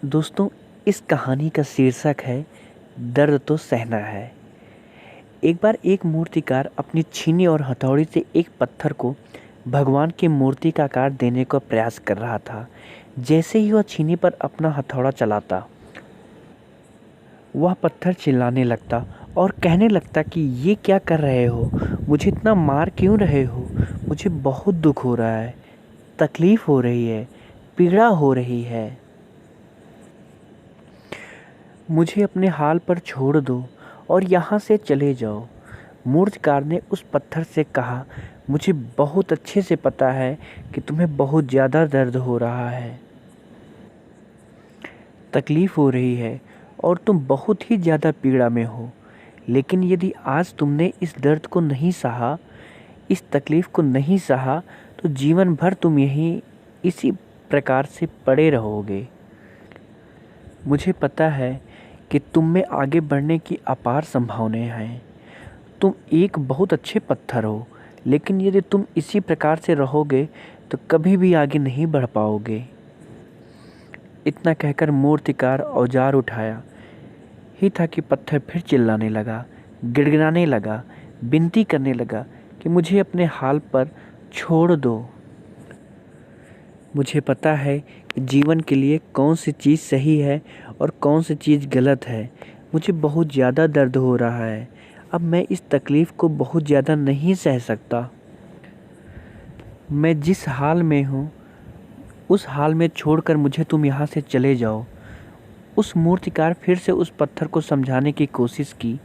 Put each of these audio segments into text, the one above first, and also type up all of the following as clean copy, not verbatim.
दोस्तों, इस कहानी का शीर्षक है दर्द तो सहना है। एक बार एक मूर्तिकार अपनी छीनी और हथौड़ी से एक पत्थर को भगवान की मूर्ति का आकार देने का प्रयास कर रहा था। जैसे ही वह छीनी पर अपना हथौड़ा चलाता, वह पत्थर चिल्लाने लगता और कहने लगता कि ये क्या कर रहे हो? मुझे इतना मार क्यों रहे हो? मुझे बहुत दुख हो रहा है, तकलीफ हो रही है, पीड़ा हो रही है। मुझे अपने हाल पर छोड़ दो और यहाँ से चले जाओ। मूर्तिकार ने उस पत्थर से कहा, मुझे बहुत अच्छे से पता है कि तुम्हें बहुत ज़्यादा दर्द हो रहा है, तकलीफ़ हो रही है और तुम बहुत ही ज़्यादा पीड़ा में हो। लेकिन यदि आज तुमने इस दर्द को नहीं सहा, इस तकलीफ़ को नहीं सहा, तो जीवन भर तुम यहीं इसी प्रकार से पड़े रहोगे। मुझे पता है कि तुम में आगे बढ़ने की अपार संभावनाएं हैं। तुम एक बहुत अच्छे पत्थर हो, लेकिन यदि तुम इसी प्रकार से रहोगे तो कभी भी आगे नहीं बढ़ पाओगे। इतना कहकर मूर्तिकार औजार उठाया ही था कि पत्थर फिर चिल्लाने लगा, गिड़गिड़ाने लगा, विनती करने लगा कि मुझे अपने हाल पर छोड़ दो। मुझे पता है कि जीवन के लिए कौन सी चीज़ सही है और कौन सी चीज़ गलत है। मुझे बहुत ज़्यादा दर्द हो रहा है। अब मैं इस तकलीफ़ को बहुत ज़्यादा नहीं सह सकता। मैं जिस हाल में हूँ, उस हाल में छोड़कर मुझे तुम यहाँ से चले जाओ। उस मूर्तिकार फिर से उस पत्थर को समझाने की कोशिश की,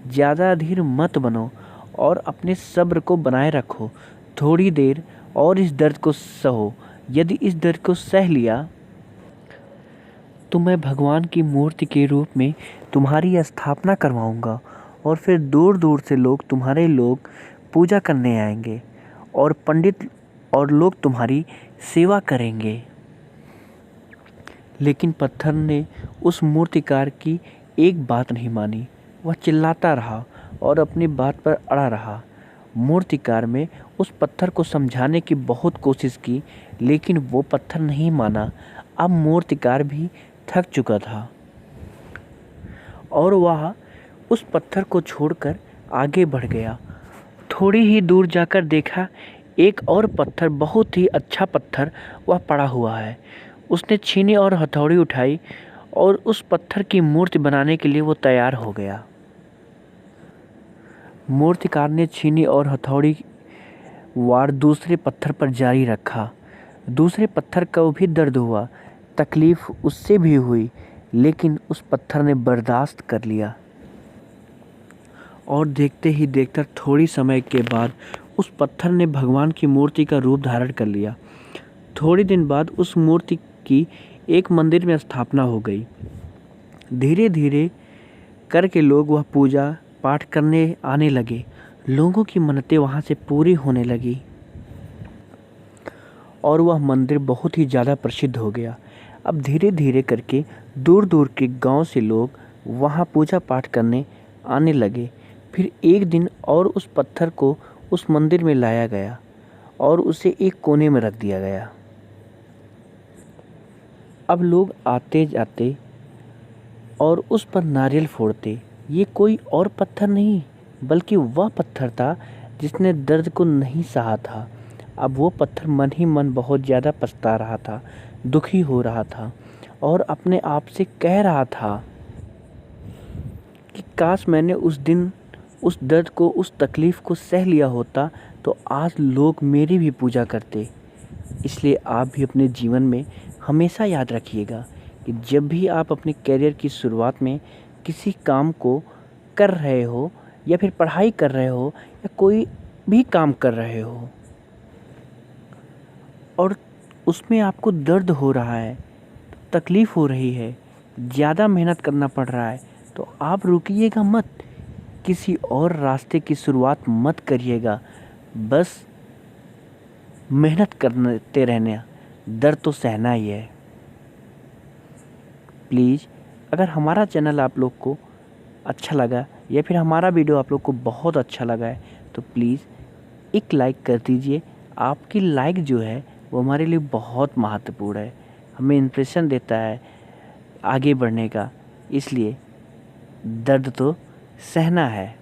ज़्यादा अधीर मत बनो और अपने सब्र को बनाए रखो। थोड़ी देर और इस दर्द को सहो। यदि इस दर्द को सह लिया तो मैं भगवान की मूर्ति के रूप में तुम्हारी स्थापना करवाऊंगा और फिर दूर दूर से लोग पूजा करने आएंगे और पंडित और लोग तुम्हारी सेवा करेंगे। लेकिन पत्थर ने उस मूर्तिकार की एक बात नहीं मानी। वह चिल्लाता रहा और अपनी बात पर अड़ा रहा। मूर्तिकार में उस पत्थर को समझाने की बहुत कोशिश की, लेकिन वो पत्थर नहीं माना। अब मूर्तिकार भी थक चुका था और वह उस पत्थर को छोड़कर आगे बढ़ गया। थोड़ी ही दूर जाकर देखा, एक और पत्थर, बहुत ही अच्छा पत्थर, वह पड़ा हुआ है। उसने छीनी और हथौड़ी उठाई और उस पत्थर की मूर्ति बनाने के लिए वो तैयार हो गया। मूर्तिकार ने छीनी और हथौड़ी वार दूसरे पत्थर पर जारी रखा। दूसरे पत्थर को भी दर्द हुआ, तकलीफ उससे भी हुई, लेकिन उस पत्थर ने बर्दाश्त कर लिया। और देखते ही देखते थोड़ी समय के बाद उस पत्थर ने भगवान की मूर्ति का रूप धारण कर लिया। थोड़ी दिन बाद उस मूर्ति की एक मंदिर में स्थापना हो गई। धीरे धीरे करके लोग वह पूजा पाठ करने आने लगे। लोगों की मन्नतें वहाँ से पूरी होने लगी और वह मंदिर बहुत ही ज़्यादा प्रसिद्ध हो गया। अब धीरे धीरे करके दूर दूर के गांव से लोग वहाँ पूजा पाठ करने आने लगे। फिर एक दिन और उस पत्थर को उस मंदिर में लाया गया और उसे एक कोने में रख दिया गया। अब लोग आते जाते और उस पर नारियल फोड़ते। ये कोई और पत्थर नहीं, बल्कि वह पत्थर था जिसने दर्द को नहीं सहा था। अब वो पत्थर मन ही मन बहुत ज़्यादा पछता रहा था, दुखी हो रहा था और अपने आप से कह रहा था कि काश मैंने उस दिन उस दर्द को, उस तकलीफ़ को सह लिया होता तो आज लोग मेरी भी पूजा करते। इसलिए आप भी अपने जीवन में हमेशा याद रखिएगा कि जब भी आप अपने करियर की शुरुआत में किसी काम को कर रहे हो या फिर पढ़ाई कर रहे हो या कोई भी काम कर रहे हो और उसमें आपको दर्द हो रहा है, तकलीफ़ हो रही है, ज़्यादा मेहनत करना पड़ रहा है, तो आप रुकिएगा मत, किसी और रास्ते की शुरुआत मत करिएगा। बस मेहनत करते रहना, दर्द तो सहना ही है। प्लीज़, अगर हमारा चैनल आप लोग को अच्छा लगा या फिर हमारा वीडियो आप लोग को बहुत अच्छा लगा है तो प्लीज़ एक लाइक कर दीजिए। आपकी लाइक जो है वो हमारे लिए बहुत महत्वपूर्ण है, हमें इंप्रेशन देता है आगे बढ़ने का, इसलिए दर्द तो सहना है।